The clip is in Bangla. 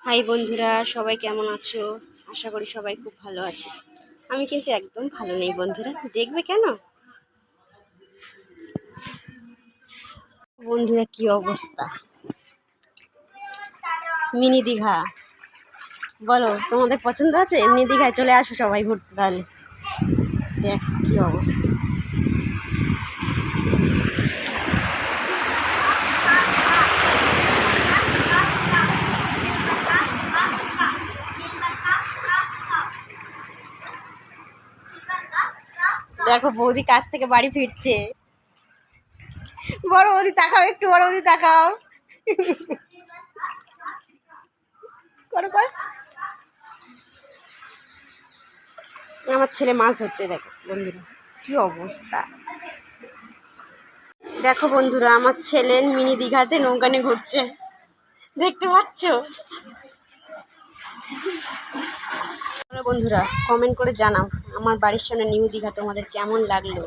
হাই বন্ধুরা, সবাই কেমন আছো? আশা করি সবাই খুব ভালো আছে। আমি কিন্তু একদম ভালো নেই বন্ধুরা, দেখবে কেন? বন্ধুরা কি অবস্থা, মিনি দীঘা। বলো তোমাদের পছন্দ আছে? এমনি দীঘায় চলে আসো সবাই ঘুরতে। তাহলে দেখ কি অবস্থা। দেখো বৌদি কাজ থেকে বাড়ি ফিরছে। বড় বৌদি তাকাও, একটু বড় বৌদি তাকাও। করো করো। আমার ছেলে মাছ ধরছে, দেখো বন্ধুরা কি অবস্থা। দেখো বন্ধুরা, আমার ছেলে মিনি দীঘাতে নৌকা নিয়ে ঘুরছে, দেখতে পাচ্ছ? বন্ধুরা কমেন্ট করে জানাও আমার বাড়ির সামনে নিউ দীঘা তোমাদের কেমন লাগলো।